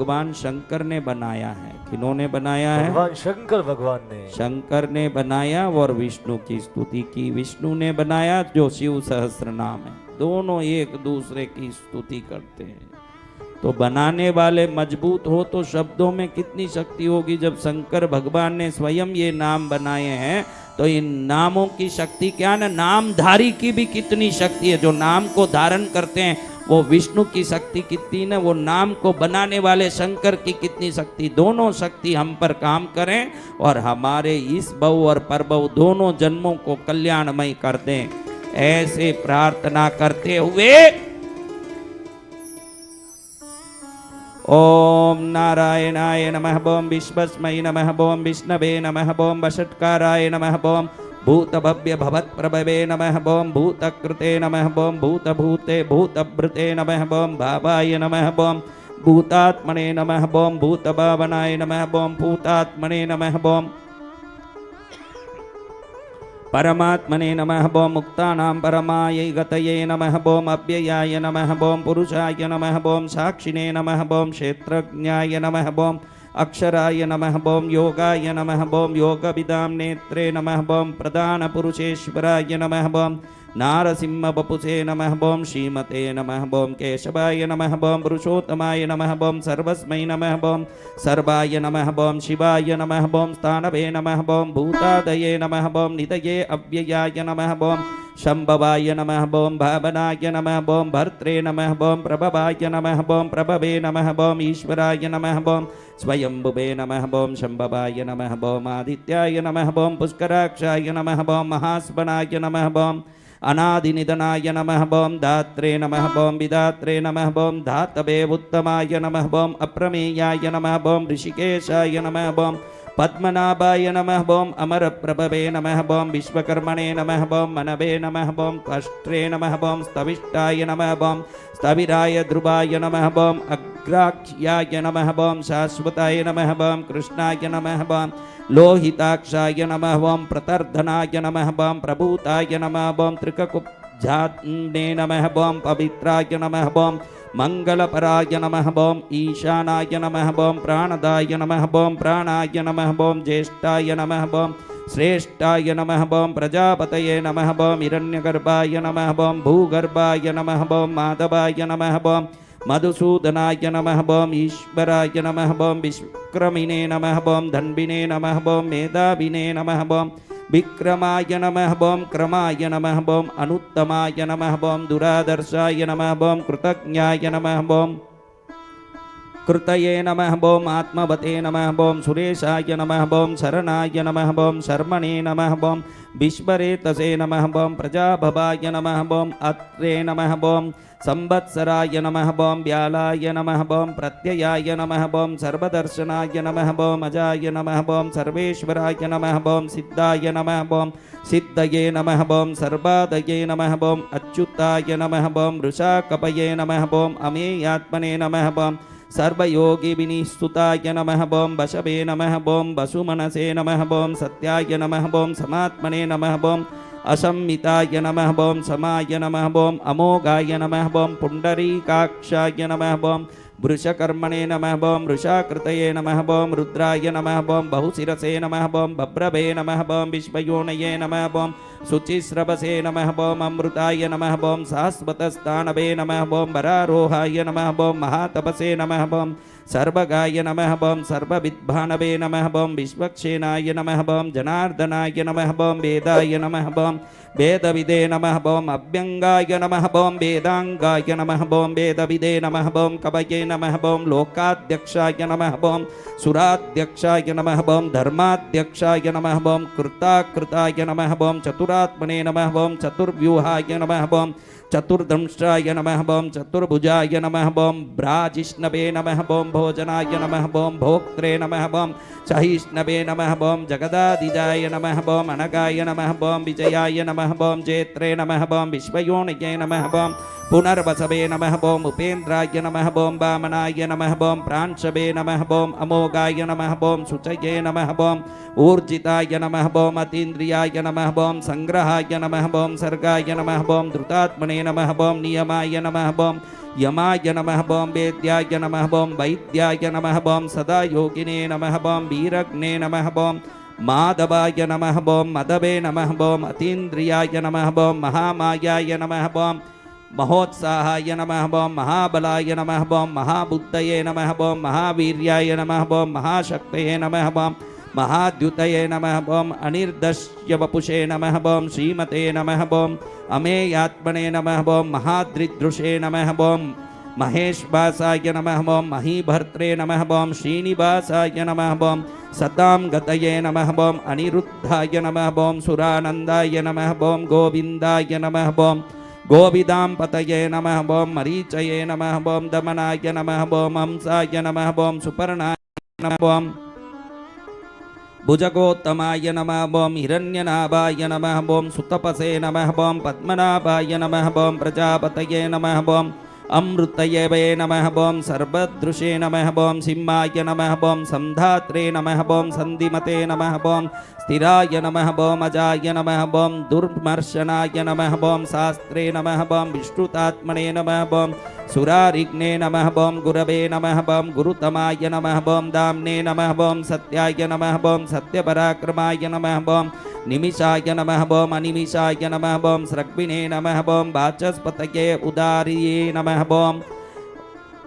भगवान शंकर ने बनाया है। किन्होंने बनाया है? भगवान शंकर भगवान ने। शंकर ने बनाया और विष्णु की स्तुति की। विष्णु ने बनाया जो शिव सहस्त्र नाम है। दोनों एक दूसरे की स्तुति करते हैं। तो बनाने वाले मजबूत हो तो शब्दों में कितनी शक्ति होगी। जब शंकर भगवान ने स्वयं ये नाम बनाए हैं तो इन नामों की शक्ति क्या ना, नामधारी की भी कितनी शक्ति है। जो नाम को धारण करते हैं वो विष्णु की शक्ति कितनी ना, वो नाम को बनाने वाले शंकर की कितनी शक्ति। दोनों शक्ति हम पर काम करें और हमारे इस भव और परभव दोनों जन्मों को कल्याणमय कर दें, ऐसे प्रार्थना करते हुए ओम नारायणाय नमः ओम विश्वस्मै नमः ओम विष्णवे नमः ओम वषट्काराय नमः ओम भूतभव्य भवत्प्रभवे नमः ओम भूतकृते नमः ओम भूतभूते भूतभृते नमः ओम भावाय नमः ओम भूतात्मने नमः ओम भूतभावनाय नमः ओम भूतात्मने नमः ओम परमात्मने नमः ओम मुक्तानां परमायै गतये नमः ओम अव्ययाय नमः ओम पुरुषाय नमः ओम साक्षिणे नमः ओम क्षेत्रज्ञाय नमः ओम अक्षराय नमः ओम योगाय नमः ओम योगविदां नेत्रे नमः ओम प्रधान पुरुषेश्वराय नमः ओम नारसिंह बपुषे नमः ओम श्रीमते नमः ओम केशवाय नमः ओम पुरुषोत्तमाय नमः ओम सर्वस्मै नमः ओम सर्वाय नमः ओम शिवाय नमः ओम स्थानवे नमः ओम भूतादये नमः ओम निधये अव्ययाय नमः ओम शंभवाय नमः ओम भावनाय नमः ओम भर्त्रे नमः ओम प्रभवाय नमः ओम प्रभवे नमः ओम ईश्वराय नमः ओम स्वयंभुवे नमः ओम शंभवाय नमः ओम आदित्याय नमः ओम पुष्कराक्षाय नमः ओम महास्वनाय नमः ओम अनादिनिधनाय नमः ओम दात्रे नमः ओम विदात्रे नमः ओम धातवे उत्तमाय नमः ओम अप्रमेयाय नमः ओम ऋषिकेशाय नमः ओम पद्मनाभाय नमः ओम अमरप्रभवे नमः ओम विश्वकर्मणे नमः ओम मनवे नमः ओम त्वष्ट्रे नमः ओम स्तविष्टाय नमः ओम स्थविराय ध्रुवाय नमः ओम अग्राख्याय नमः ओम शाश्वताय नमः ओम कृष्णाय नमः ओम लोहिताक्षाय नमः ओम प्रतर्धनाय नमः ओम प्रभूताय नमः ओम त्रिककुब्जात्मने नमः ओम पवित्राय नमः ओम मंगलपराय नमः ओम ईशानाय नमः ओम प्राणदाय नमः ओम प्राणाय नमः ओम ज्येष्ठाय नमः ओम श्रेष्ठाय नमः ओम प्रजापतये नमः ओम हिरण्यगर्भाय नमः ओम भूगर्भाय नमः ओम माधवाय नमः ओम मधुसूदनाय नमः ओम ईश्वराय नमः ओम विक्रमिणे नमः ओम धन्विने नमः ओम मेधाविने नमः ओम विक्रमाय नमः ओम क्रमाय नमः ओम अनुत्तमाय नमः ओम दुरादर्शाय नमः ओम कृतज्ञाय नमः ओम कृतये नमः ओम आत्मवते नमः ओम सुरेशाय नमः ओम शरणाय नमः ओम शर्मणे नमः ओम विश्वरेतसे नमः ओम प्रजाभवाय नमः ओम अत्रे नमः ओम संवत्सराय नमः ओम व्यालाय नमः ओम प्रत्ययाय नमः ओम सर्वदर्शनाय नमः ओम अजाय नमः ओम सर्वेश्वराय नमः ओम सिद्धाय नमः ओम सिद्धये नमः ओम सर्वादये नमः ओम अच्युताय नमः ओम वृषाकपये नमः ओम अमेयात्मने नमः ओम सर्वयोगी विनिस्तुताय नमः ओम वशवे नमः ओम वसुमनसे नमः ओम सत्याय नमः ओम समात्मने नमः ओम असंमिताय नमः ओम समाय नमः ओम अमोघाय नमः ओम पुंडरीकाक्षाय नमः ओम वृषकर्मणे नमः ओम वृषाकृतये नमः ओम रुद्राय नमः ओम बहुशिरसे नमः ओम बभ्रवे नमः ओम विश्वयोनये नमः ओम शुचिस्रवसे नमः ओम अमृताय नमः ओम शाश्वतस्थानवे नमः ओम वरारोहाय नमः ओम महातपसे नमः ओम सर्वगाय नमः ओम सर्वविद्भानवे नमः ओम विश्वक्षेनाय नमः ओम जनार्दनाय नमः ओम वेदाय नमः ओम वेदविदे नमः ओम अभ्यंगाय नमः ओम वेदांगाय नमः ओम वेदविदे नमः ओम कवये नमः ओम लोकाध्यक्षाय नमः ओम सुराध्यक्षाय नमः ओम धर्माध्यक्षाय नमः ओम कृताकृताय नमः ओम चतुरात्मने नमः ओम चतुर्व्यूहाय नमः ओम चतुर्दंष्ट्राय नमः ओम चतुर्भुजाय नमः ओम भ्राजिष्णवे नमः ओम भोजनाय नमः ओम भोक्त्रे नमः ओम सहिष्णवे नमः ओम जगदादिजाय नमः ओम अनगाय नमः ओम विजयाय नमः ओम जेत्रे नमः ओम विश्वयोनये नमः ओम पुनर्वसवे नमः ओम उपेन्द्राय नमः ओम वामनाय नमः ओम प्रांशवे नमः ओम अमोघाय नमः ओम शुचये नमः ओम ऊर्जिताय नमः ओम अतीन्द्रियाय नमः ओम संग्रहाय नमः ओम सर्गाय नमः ओम धृतात्मने नमः ओम नियमाय नमः ओम यमाय नमः ओम वेद्याय नमः ओम वैद्याय नमः ओम सदा योगिने नमः ओम वीरग्ने नमः ओम माधवाय नमः ओम मदवे नमः ओम अतीन्द्रियाय नमः ओम महामायाय नमः ओम महोत्साहाय नमः ओम महाबलाय नमः ओम महाबुद्धये नमः ओम महावीर्याय नमः ओम महाशक्तये नमः ओम महाद्युतये नमः ओम अनिर्दश्य वपुषे नमः ओम श्रीमते नमः ओम अमेयात्मने नमः ओम महाद्रिदृशे नमः ओम महेशवासाय नमः ओम महीभर्त्रे नमः ओम श्रीनिवासाय नमः ओम सतां गतये नमः ओम अनिरुद्धाय नमः ओम सुरानन्दाय नमः ओम गोविन्दाय नमः ओम गोविदां पतये नमः ओम मरीचये नमः ओम दमनाय नमः ओम हंसाय नमः ओम सुपर्णाय नमः ओम भुजगोत्तमाय नमः ओम हिरण्यनाभाय नमः ओम सुतपसे नमः ओम पद्मनाभाय नमः ओम प्रजापतये नमः ओम अमृतये वे नमः ओम सर्वदृशे नमः ओम सिंहाय नमः ओम संधात्रे नमः ओम संधिमते नमः ओम स्थिराय नमः ओम अजाय नमः ओम दुर्मर्शनाय नमः ओम शास्त्रे नमः ओम विष्णुतात्मने नमः ओम सुरारिग्ने नमः ओम गुरवे नमः ओम गुरुतमाय नमः ओम दाम्ने नमः ओम सत्याय नमः ओम सत्यपराक्रमाय नमः ओम निमिषाय नमः ओम अनिमिषाय नमः ओम स्रग्विणे नमः ओम वाचस्पतये उदारिये नमः ओम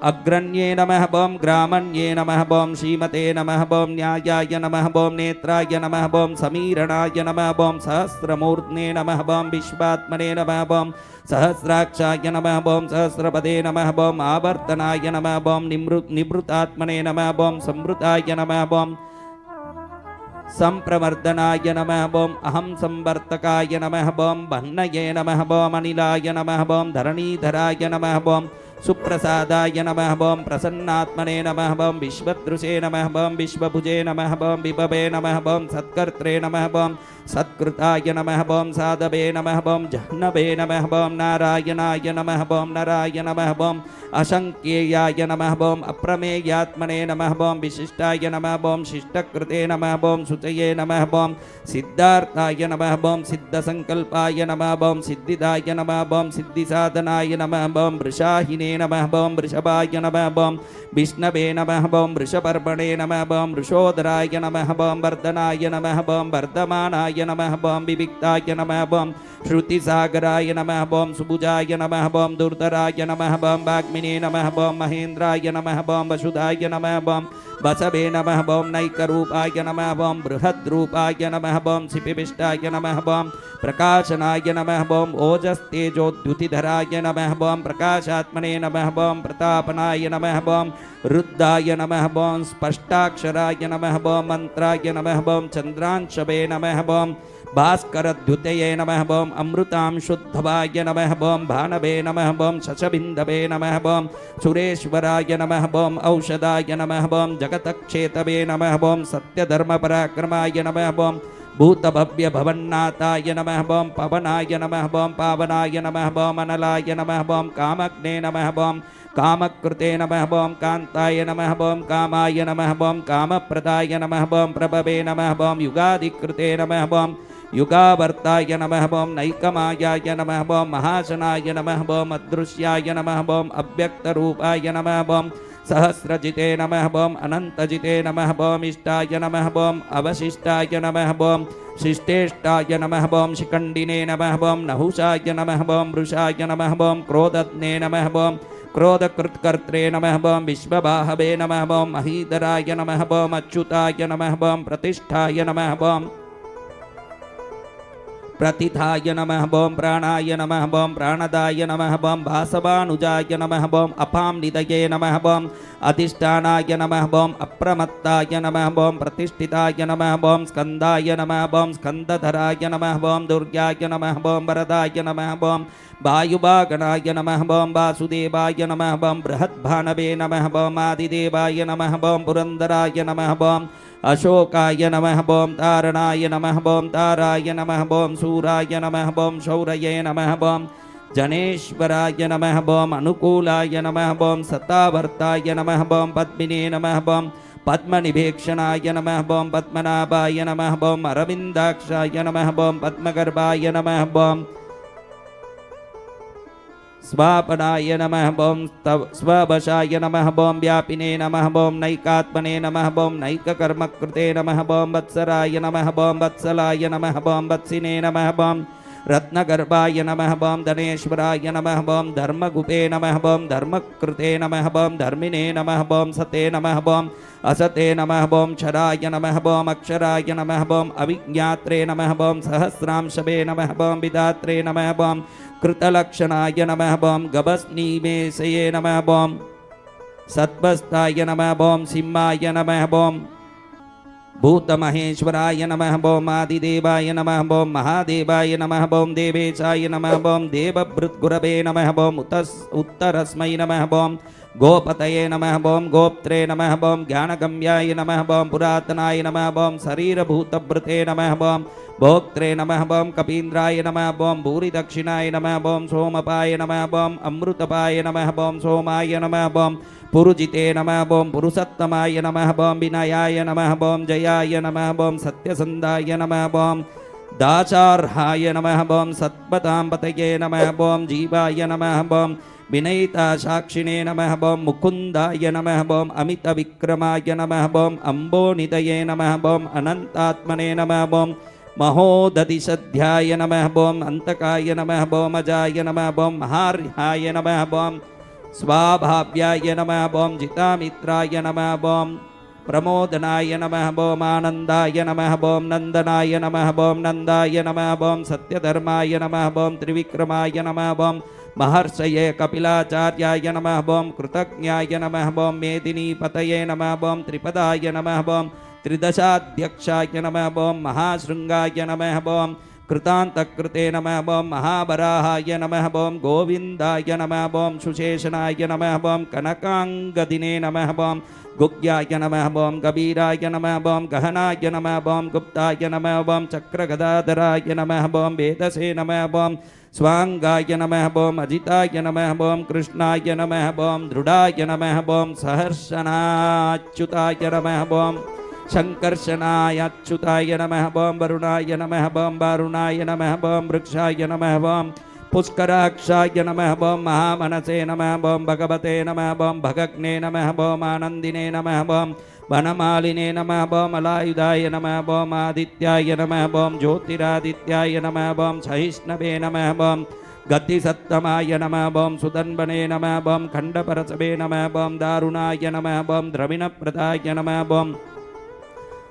अग्रण्ये नमः ओम ग्रामण्ये नमः ओम श्रीमते नमः ओम न्यायाय नमः ओम नेत्राय नमः ओम समीरणाय नमः ओम सहस्रमूर्ध्ने नमः ओम विश्वात्मने नमः ओम सहस्राक्षाय नमः ओम सहस्रपदे नमः ओम आवर्तनाय नमः ओम निवृतात्मने नमः ओम संवृताय नमः ओम संप्रवर्धनाय नमः ओम अहं संवर्तकाय नमः ओम बह्नये नमः ओम अनिलाय नमः ओम धरणीधराय नमः ओम सुप्रसादाय नमः ओम प्रसन्नात्मने नमः ओम विश्वदृशे नमः ओम विश्वभुजे नमः ओम विभवे नमः ओम सत्कर्त्रे नमः ओम सत्कृताय नमः ओम साधवे नमः ओम जह्नवे नमः ओम नारायणाय नमः ओम नराय नमः ओम अशङ्क्येयाय नमः ओम अप्रमेयात्मने नमः ओम विशिष्टाय नमः ओम शिष्टकृते नमः ओम शुचये नमः ओम सिद्धार्थाय नमः ओम सिद्धसंकल्पाय नमः ओम सिद्धिदाय नमः ओम सिद्धिसाधनाय नमः ओम वृषाहिने नमः ओम वृषभाय नमः ओम विष्णवे नमः ओम वृषपर्वणे नमः ओम वृषोदराय नमः ओम वर्धनाय नमः ओम वर्धमानाय नमः ओम विविक्ताय नमः ओम श्रुतिसागराय नमः ओम सुभुजाय नमः ओम दुर्धराय नमः ओम वाग्मिने नमः ओम महेन्द्राय नमः ओम वसुधाय नमः ओम वसवे नमः ओम नैकरूपाय नमः ओम बृहद्रूपाय नमः ओम सिपिविष्टाय नमः ओम प्रकाशनाय नमः ओम ओजस्तेजोद्युतिधराय नमः ओम प्रकाशात्मने नमः ओम प्रतापनाय नमः ओम रुद्धाय नमः ओम स्पष्टाक्षराय नमः ओम मंत्राय नमः ओम चंद्रांशवे नमः ओम भास्करद्युतये नमः ओम अमृतांशुद्धवाय नमः ओम भानवे नमः ओम शशबिन्दवे नमः ओम सुरेश्वराय नमः ओम औषधाय नमः ओम जगतक्षेतवे नमः ओम सत्यधर्मपराक्रमाय नमः ओम भूतभव्यभवन्नाथाय नमः ओम पवनाय नमः ओम पावनाय नमः ओम अनलाय नमः ओम कामग्ने नमः ओम कामकृते नमः ओम कान्ताय नमः ओम कामाय नमः ओम कामप्रदाय नमः ओम प्रभवे नमः ओम युगाधिकृते नमः ओम युगावर्ताय नमः ओम नैकमायाय नमः ओम महाशनाय नमः ओम अदृश्याय नमः ओम अव्यक्तरूपाय नमः ओम सहस्रजिते नमः ओम अनन्तजिते नमः ओम इष्टाय नमः ओम अवशिष्टाय नमः ओम शिष्टेष्टाय नमः ओम शिखण्डिने नमः ओम नहुषाय नमः ओम वृषाय नमः ओम क्रोधज्ञे नमः ओम क्रोधकृत्कर्त्रे नमः ओम विश्वबाहवे नमः ओम महीधराय नमः ओम अच्युताय नमः ओम प्रतिष्ठाय नमः ओम प्रतिथाय नमः ओम प्राणाय नमः ओम प्राणदाय नमः ओम भासवानुजाय नमः ओम अपां निधये नमः ओम अधिष्ठानाय नमः ओम अप्रमत्ताय नमः ओम प्रतिष्ठिताय नमः ओम स्कन्दाय नमः ओम स्कन्दधराय नमः ओम दुर्गाय नमः ओम वरदाय नमः ओम वायुवागणाय नमः ओम वासुदेवाय नमः ओम बृहद्भानवे नमः ओम आदिदेवाय नमः ओम पुरन्दराय नमः ओम अशोकाय नमः ओम तारणाय नमः ओम ताराय नमः ओम सूराय नमः ओम शौरये नमः ओम जनेश्वराय नमः बम अनुकूलाय नमः बम सतावर्ताय नमः बम पद्मिने नमः बम पद्मनिभेक्षणाय नमः बम पद्मनाभाय नमः बम अरविन्दाक्षाय नमः बम पद्मगर्भाय नमः बम स्वापनाय नमः बम स्ववशाय नमः बम व्यापिने नमः बम नैकात्मने नमः बम नैककर्मकृते नमः बम वत्सराय नमः बम वत्सलाय नमः बम वत्सिने नमः बम रत्नगर्भाय नमः बम धनेश्वराय नमः बम धर्मगुपे नमः बम धर्मकृते नमः बम धर्मिणे नमः बम सते नमः बम असते नमः बम क्षराय नमः बम अक्षराय नमः बम अविज्ञात्रे नमः बम सहस्रांशवे नमः बम विधात्रे नमः बम कृतलक्षणाय नमः बम गभस्नीमेशये नमः बम सत्वस्ताय नमः बम सिंहाय नमः बम भूतमहेश्वराय नमः बम आदिदेवाय नमः बम महादेवाय नमः बम देवेशाय नमः बम देवभृद्गुरवे नमः बम उत्तरस्मै नमः बम गोपतये नमः बम गोप्त्रे नमः बम ज्ञानगम्याय नमः बम पुरातनाय नमः बम शरीरभूतभृते नमः बम भोक्त्रे नमः बम कपीन्द्राय नमः बम भूरिदक्षिणाय नमः बम सोमपाय नमः बम अमृतपाय नमः बम सोमाय नमः बम पुरुजिते नमः बम पुरुषोत्तमाय नमः बम विनयाय नमः बम जयाय नमः बम सत्यसन्धाय नमः बम दाचार्हाय नमः बम सत्पताम्पतये नमः बम जीवाय नमः बम विनयिता साक्षिणे नमः बम मुकुन्दाय नमः बम अमितविक्रमाय नमः बम अम्बोनिधये नमः बम अनन्तात्मने नमः बम महोदधिसध्याय नमः बम अंतकाय नमः बम अजाय नमः बम महार्हाय नमः बम स्वाभाव्याय नमः बम जितामित्राय नमः बम प्रमोदनाय नमः बम आनन्दाय नमः बम नन्दनाय नमः बम नन्दाय नमः बम सत्यधर्माय नमः बम त्रिविक्रमाय नमः बम महर्षये कपिलाचार्याय नमः बम कृतज्ञाय नमः बम मेदिनीपतये नमः बम त्रिपदाय नमः बम त्रिदशाध्यक्षाय नमः बम महाशृंगाय नमः बम कृतान्तकृते नमः बम महावराहाय नमः बम गोविन्दाय नमः बम सुशेषणाय नमः बम कनकांगदिने नमः बम गुग्याय नमः बम कबीराय नमः बम गहनाय नमः बम गुप्ताय नमः बम चक्रगदाधराय नमः बम वेदसे नमः बम स्वांगाय नमः बम अजिताय नमः बम कृष्णाय नमः बम दृढ़ाय नमः बम सहर्षणाच्युताय नमः बम शंकर्षणाय अच्युताय नमः बम वरुणाय नमः बम वारुणाय नमः बम वृक्षाय नमः बम पुष्कराक्षाय नमः बम महामनसे नमः बम भगवते नमः बम भगग्ने नमः बम आनन्दिने नमः बम वनमालिने नमः बम अलायुधाय नमः बम आदित्याय नमः बम ज्योतिरादित्याय नमः बम सहिष्णवे नमः बम गतिसत्तमाय नमः बम सुदन्वने नमः बम खण्डपरसवे नमः बम दारुणाय नमः बम द्रविणप्रदाय नमः बम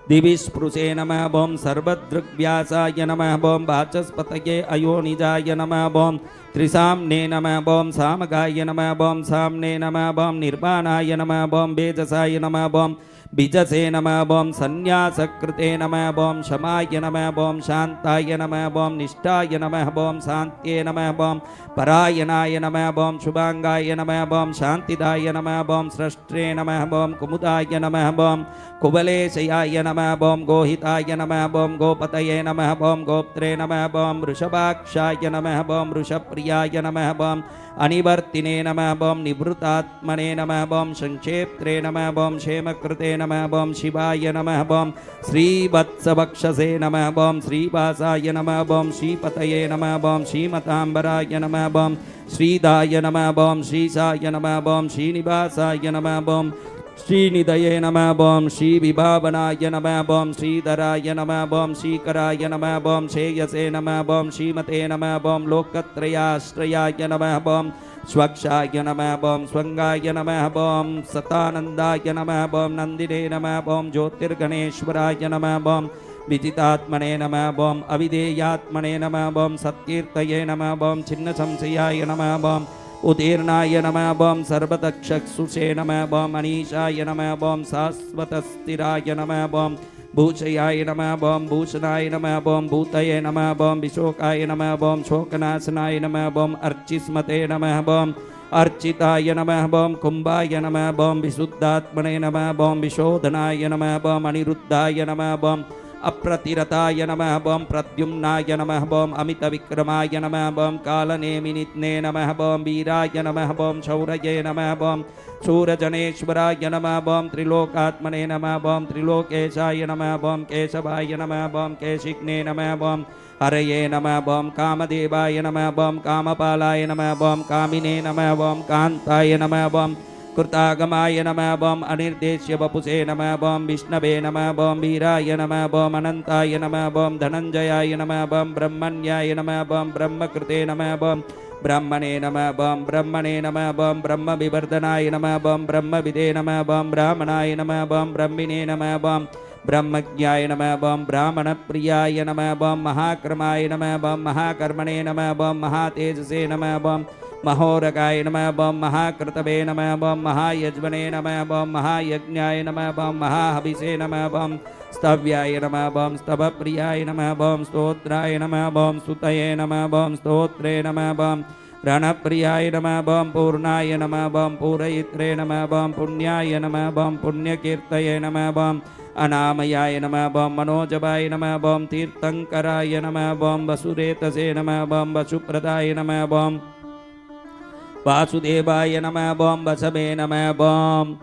दिविस्पृशे नमः बम सर्वदृग्व्यासाय नमः बम वाचस्पतये अयोनिजाय नमः बम त्रिसाम्ने नमः बम सामगाय नमः बम साम्ने नमः बम निर्वाणाय नमः बम वेजसाय नमः बम बीजसे नमः बम संन्यासकृते नमः बम शमाय नमः बम शान्ताय नमः बम निष्ठाय नमः बम शान्त्ये नमः बम परायणाय नमः बम शुभांगाय नमः बम शान्तिदाय नमः बम स्रष्ट्रे नमः बम कुमुदाय नमः बम कुबलेशयाय नमः बम गोहिताय नमः बम गोपतये नमः बम गोप्त्रे नमः बम वृषभाक्षाय नमः बम वृषप्रियाय नमः बम अनिवर्तिने नमः बम निवृतात्मने नमः बम संक्षेप्त्रे नमः बम क्षेमकृते नमः बम शिवाय नमः बम श्रीवत्सवक्षसे नमः बम श्रीवासाय नमः बम श्रीपतये नमः बम श्रीमतांबराय नमः बम श्रीदाय नमः बम श्रीशाय नमः बम श्रीनिवासाय नमः बम श्रीनिधये नमः बम श्रीविभावनाय नमः बम श्रीधराय नमः बम श्रीकराय नमः बम श्रेयसे नमः बम श्रीमते नमः बम लोकत्रयाश्रयाय नमः बम स्वक्षाय नमः बम स्वंगाय नमः बम सतानंदाय नमः बम नंदिने नमः बम ज्योतिर्गणेश्वराय नमः बम विदितात्मने नमः बम अविधेयात्मने नमः बम सत्कीर्तये नमः बम छिन्न संशयाय नमः बम उदीर्णाय नमः बम सर्वदक्षसुषे नमः बम अनीशाय नमः बम शाश्वतस्थिराय नमः बम भूषयाय नमः बम भूषणाय नमः बम भूतये नमः बम विशोकाय नमः बम शोकनाशनाय नमः बम अर्चिस्मते नमः बम अर्चिताय नमः बम कुंभाय नमः बम विशुद्धात्मने नमः बम विशोधनाय नमः बम अनिरुद्धाय नमः बम अप्रतिरताय नमः बम प्रद्युम्नाय नमः बम अमितविक्रमाय नमः बम कालनेमिनित्ने नमः बम वीराय नमः बम शौर्ये नमः बम शूरजनेश्वराय नमः बम त्रिलोकात्मने नमः बम त्रिलोकेशाय नमः बम केशवाय नमः बम केशिग्ने नमः बम हरये नमः बम कामदेवाय नमः बम कामपालाय नमः बम कामिने नमः बम कान्ताय नमः बम कृतागमाय नमः बम अनिर्देश्य वपुषे नमः बम विष्णवे नमः बम वीराय नमः बम अनंताय नमः बम धनंजयाय नमः बम ब्रह्मण्याय नमः बम ब्रह्मकृते नमः बम ब्रह्मणे नमः बम ब्रह्मणे नमः बम ब्रह्म विवर्धनाय नमः बम ब्रह्मविदे नमः बम ब्राह्मणाय नमः बम ब्रह्मिणे नमः बम ब्रह्मज्ञाय नमः बम ब्राह्मणप्रियाय नमः बम महाक्रमाय नमः बम महाकर्मणे नमः बम महातेजसे नमः बम महोरगाय नमः बम महाकृतवे नमः बम महायज्वने नमः बम महायज्ञाय नमः बम महाहविषे नमः बम स्तव्याय नमः बम स्तवप्रियाय नमः बम स्तोत्राय नमः बम स्तुतये नमः बम स्तोत्रे नमः बम रणप्रियाय नमः बम पूर्णाय नमः बम पूरयित्रे नमः बम पुण्याय नमः बम पुण्यकीर्तये नमः बम अनामयाय नमः बम मनोजवाय नमः बम तीर्थंकराय नमः बम वसुरेतसे नमः बम वसुप्रदाय नमः बम वासुदेवाय नमः बम वसवे नमः बम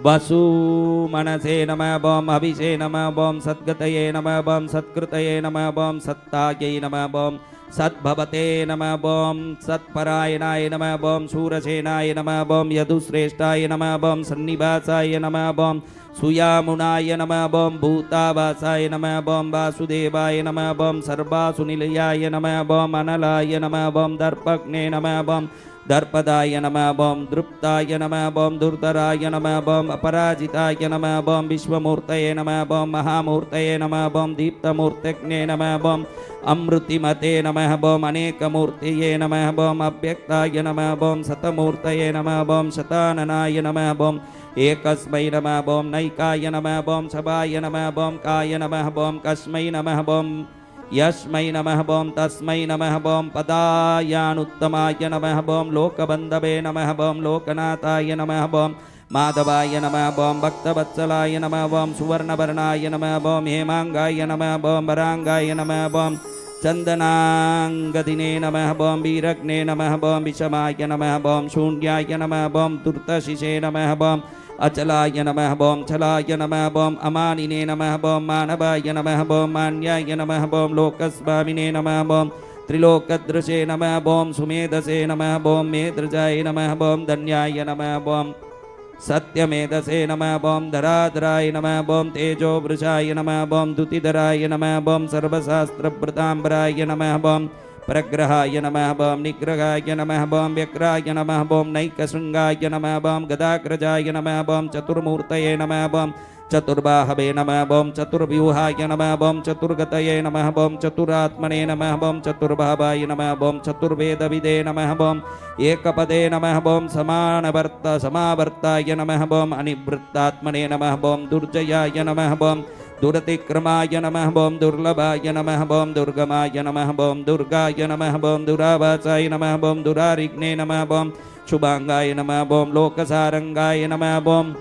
वसुमनसे नमः बम अभिषे नमः बम सद्गतये नमः बम सत्कृतये नमः बम सत्तायै नमः बम सद्भवते नमः बम सत्परायणाय नमः बम शूरसेनाय नमः बम यदुश्रेष्ठाय नमः बम सन्निवासाय नमः बम सुयामुनाय नमः बम भूतावासाय नमः बम वासुदेवाय नमः बम सर्वासुनिलयाय नमः बम अनलाय नमः बम दर्पग्ने नमः बम दर्पदाय नमः बम दृप्ताय नमः बम दुर्धराय नमः बम अपराजिताय नमः बम विश्वमूर्तये नमः बम महामूर्तये नमः बम दीप्तमूर्तज्ञे नमः बम अमृतिमते नमः बम अनेकमूर्तये नमः बम अव्यक्ताय नमः बम शतमूर्तये नमः बम शताननाय नमः बम एकस्मै नमः बम नैकाय नमः बम शवाय नमः बम काय नमः बम कस्मै नमः बम यस्मै नमः बम तस्मै नमः बम पदायानुत्तमाय नमः बम लोकबन्धवे नमः बम लोकनाथाय नमः बम माधवाय नमः बम भक्तवत्सलाय नमः बम सुवर्णवर्णाय नमः बम हेमांगाय नमः बम वरांगाय नमः बम चंदनांगदिने नमः बम वीरग्ने नमः बम विषमाय नमः बम शून्याय नमः बम दुर्तशिषे नमः बम अचलाय नमः बम छलाय नमः बम अमानिने नमः बम मानवाय नमः बम मान्याय नमः बम लोकस्वामिने नमः बम त्रिलोकदृशे नमः बम सुमेधसे नमः बम मेद्रजाय नमः बम धन्याय नमः बम सत्यमेधसे नमः बम धराधराय नमः बम तेजोवृषाय नमः बम द्युतिधराय नमः बम सर्वशास्त्रभृताम्बराय नमः बम प्रग्रहाय नमः बम निग्रहाय नमः बम व्यग्राय नमः बम नैकशृंगाय नमः बम गदाग्रजाय नमः बम चतुर्मूर्तये नमः बम चतुर्बाहवे नमः बम चतुर्व्यूहाय नमः बम चतुर्गतये नमः बम चतुरात्मने नमः बम चतुर्भावाय नमः बम चतुर्वेदविदे नमः बम एकपदे नमः बम समावर्ताय नमः बम अनिवृत्तात्मने नमः बम दुर्जयाय नमः बम दुरतिक्रमाय नमः बम दुर्लभाय नमः बम दुर्गमाय नमः बम दुर्गाय नमः बम दुरावासाय नमः बम दुरारिग्ने नमः बम शुभांगाय नमः बम लोकसारंगाय नमः बम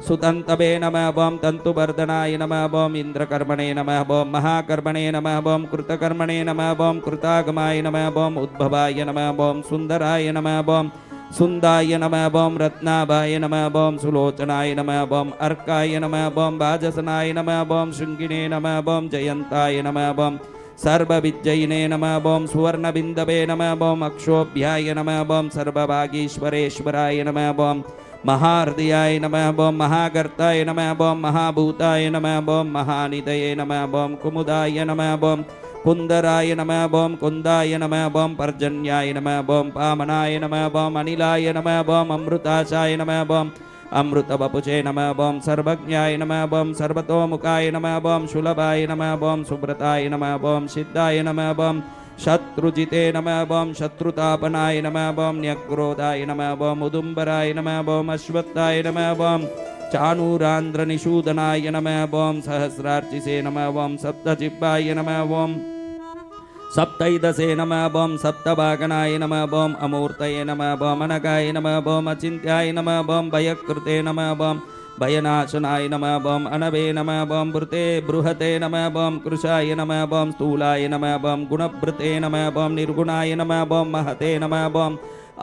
सुतंतवे नमः बम तंतुवर्धनाय नमः बम इंद्रकर्मणे नमः बम महाकर्मणे नमः बम कृतकर्मणे नमः बम कृतागमाय नमः बम उद्भवाय नमः बम सुंदराय नमः बम सुंदाय नमः बम रत्नाभाय नमः बम सुलोचनाय नमः बम अर्काय नमः बम वाजसनाय नमः बम शृंगिने नमः बम जयंताय नमः बम सर्वविजयिने नमः बम सुवर्णबिंदवे नमः बम अक्षोभ्याय नमः बम सर्वभागीश्वरेश्वराय नमः बम महाहृदयाय नमः बम महागर्ताय नमः बम महाभूताय नमः बम महानिधये नमः बम कुमुदाय नमः बम कुंदराय नमः बम कुंदाय नमः बम पर्जन्याय नमः बम पामनाय नमः बम अनिलाय नमः बम अमृताशाय नमः बम अमृतवपुषे नमः बम सर्वज्ञाय नमः बम सर्वतोमुखाय नमः बम सुलभाय नमः बम सुब्रताय नमः बम सिद्धाय नमः बम शत्रुजिते नमः बम शत्रुतापनाय नमः बम न्यक्रोधाय नमः बम उदुम्बराय नमः बम अश्वत्थाय नमः बम चाणूरांध्रनिषूदनाय नमः बम सहस्रार्चिसे नमः बम सप्तजिह्वाय नमः बम सप्तैदसे नमः बम सप्तभागनाय नमः बम अमूर्तये नमः बम अनगाय नमः बम अचिन्त्याय नमः बम भयकृते नमः बम भयनाशनाय नमः बम अनवे नमः बम बृते बृहते नमः बम कृशाय नमः बम स्थूलाय नमः बम गुणभृते नमः बम निर्गुणाय नमः बम महते नमः बम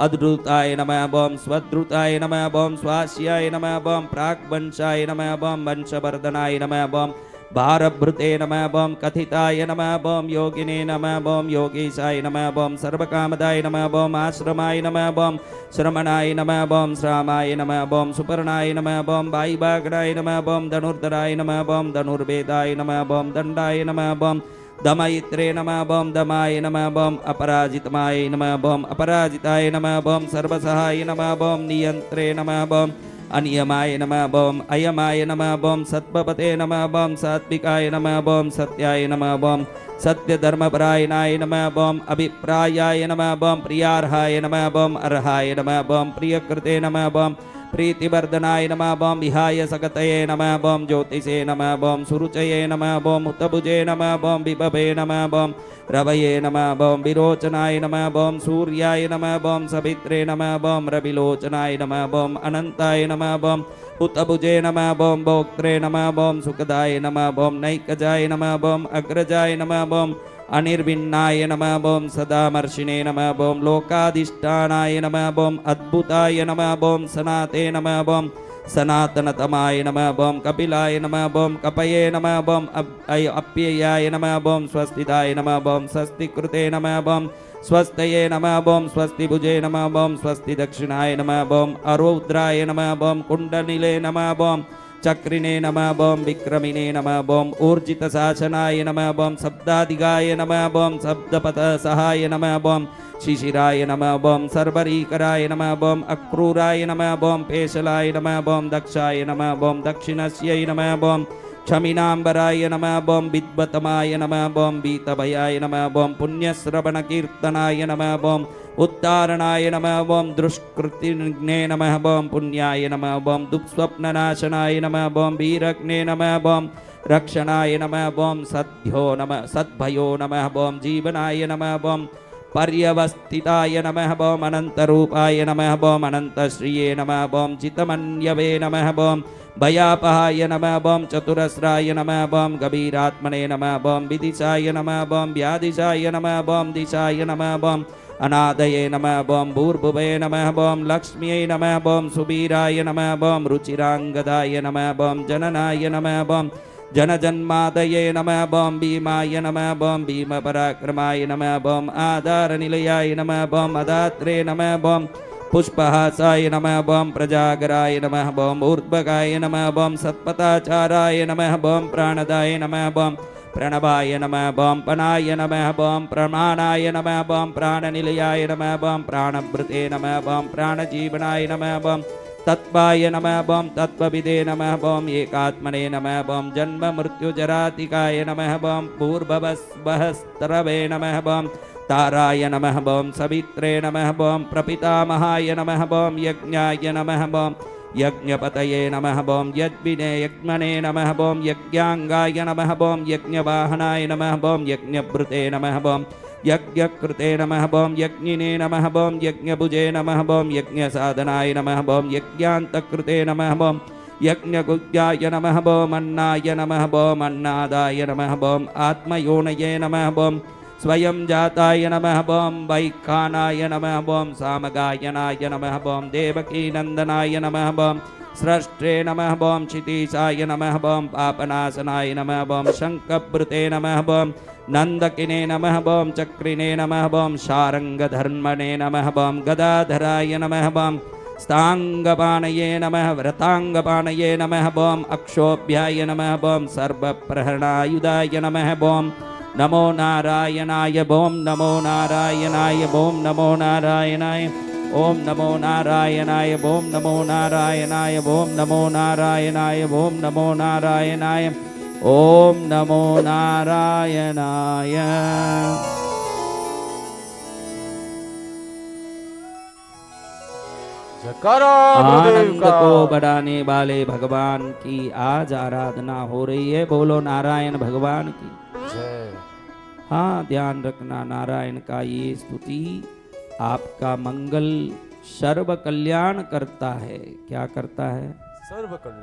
अद्रुताय नमः बम स्वद्रुताय नमः बम स्वास्याय नमः बम प्राग्वंशाय नमः बम वंशवर्धनाय नमः बम भारभृते नमः बम कथिताय नमः बम योगिने नमः बम योगीशाय नमः बम सर्वकामदाय नमः बम आश्रमाय नमः बम श्रमणाय नमः बम श्रामाय नमः बम सुपर्णाय नमः बम वायुवागणाय नमः बम धनुर्धराय नमः बम धनुर्वेदाय नमः बम दंडाय नमः बम दमयित्रे नमः बम दमाय नमः बम अपराजितमाय नमः बम अपराजिताय नमः बम सर्वसहाय नमः बम नियंत्रे नमः बम अनियमाय नमः बम अयमाय नमः बम सत्पपते नमः बम सात्विकाय नमः बम सत्याय नमः बम सत्यधर्मपरायणाय नमः बम अभिप्रायाय नमः बम प्रियार्हाय नमः बम अर्हाय नमः बम प्रियकृते नमः बम प्रीतिवर्धनाय नमः बम विहाय सगतये नमः बम ज्योतिषे नमः बम सुरुचये नमः बम उत्तभुजे नमः बम विभवे नमः बम रवये नमः बम विरोचनाय नमः बम सूर्याय नमः बम सवित्रे नमः बम रविलोचनाय नमः बम अनंताय नमः बम उत्तभुजे नमः बम भोक्त्रे नमः बम सुखदाय नमः बम नैकजाय नमः बम अग्रजाय नमः बम अनिर्विन्नाय नमः बम सदामर्शिने नमः बम लोकाधिष्ठानाय नमः बम अद्भुताय नमः बम सनाते नमः बम सनातनतमाय नमः बम कपिलाय नमः बम कपये नमः बम अप्ययाय नमः बम स्वस्तिदाय नमः बम स्वस्तिकृते नमः बम स्वस्तये नमः बम स्वस्तिभुजे नमः बम स्वस्ति दक्षिणाय नमः बम अरौद्राय नमः बम कुंडनिले नमः बम चक्रिणे नमः बम विक्रमिणे नमः बम ऊर्जित शासनाय नमः बम शब्दाधिगाय नमः बम शब्दपथ सहाय नमः बम शिशिराय नमः बम सर्वरीकराय नमः बम अक्रूराय नमः बम पेशलाय नमः बम दक्षाय नमः बम दक्षिणस्यै नमः बम क्षमिनांबराय नमः बम विद्वतमाय नमः बम बीतभयाय नमः बम पुण्यश्रवणकीर्तनाय नमः बम उत्तारणाय नमः बम दुष्कृतिघ्ने नमः बम पुण्याय नमः बम दुःस्वप्ननाशनाय नमः बम वीरग्ने नमः बम रक्षणाय नमः बम सद्भयो नमः बम जीवनाय नमः बम पर्यवस्थिताय नमः बम अनंतरूपाय नमः बम अनंतश्रिये नमः बम चितमन्यवे नमः बम भयापहाय नमः बम चतुरस्राय नमः बम गभीरात्मने नमः बम विदिशाय नमः बम व्यादिशाय नमः बम दिशाय नमः बम अनादये नमः बम भूर्भुवे नमः बम लक्ष्म्यै नमः बम सुबीराय नमः बम रुचिरांगदाय नमः बम जननाय नमः बम जनजन्मादये नमः बम भीमाय नमः बम भीमपराक्रमाय नमः बम आधारनिलयाय नमः बम अदात्रे नमः बम पुष्पहासाय नमः बम प्रजागराय नमः बम ऊर्ध्वगाय नमः बम सत्पथाचाराय नमः बम प्राणदाय नमः बम प्रणवाय नमः बम पनाय नमः बम प्रमाणाय नमः बम प्राणनिलयाय नमः बम प्राणभृते नमः बम प्राणजीवनाय नमः बम तत्वाय नमः बम तत्वविदे नमः बम एकात्मने नमः बम जन्म मृत्युजरातिकाय नमः बम भूर्भवस्वहस्तरवे नमः बम ताराय नमः बम सवित्रे नमः बम प्रपितामहाय नमः बम यज्ञाय नमः बम यज्ञपतये नमः बम यज्ञिने यज्ञमने नमः बम यज्ञांगाय नमः बम यज्ञवाहनाय नमः बम यज्ञभृते नमः बम यज्ञकृते नमः बम यज्ञिने नमः बम यज्ञभुजे नमः बम यज्ञसाधनाय नमः बम यज्ञान्तकृते नमः बम यज्ञगुज्ञाय नमः बम अन्नाय नमः बम अन्नादाय नमः बम आत्मयोनये नमः बम स्वयं जाताय नमः बम वैखानाय नमः बम सामगायनाय नमः बम देवकीनंदनाय नमः बम स्रष्टे नमः बम क्षितीशाय नमः बम पापनाशनाय नमः बम शंखभृते नमः बम नंदकिने नमः बम चक्रिणे नमः बम शारंगधर्मणे नमः बम गदाधराय नमः बम स्तांगपाणये नमः व्रतांगपाणये नमः बम अक्षोभ्याय नमः बम सर्वप्रहरणायुधाय नमः बम नमो नारायणाय बोम नमो नारायणाय बोम नमो नारायणाय ओम नमो नारायणाय बोम नमो नारायणाय बोम नमो नारायणाय बोम नमो नारायणाय ओम नमो नारायणाय। आनंद को बढ़ाने वाले भगवान की आज आराधना हो रही है। बोलो नारायण भगवान की जय। हाँ, ध्यान रखना, नारायण का ये स्तुति आपका मंगल सर्व कल्याण करता है। क्या करता है? सर्व कल्याण।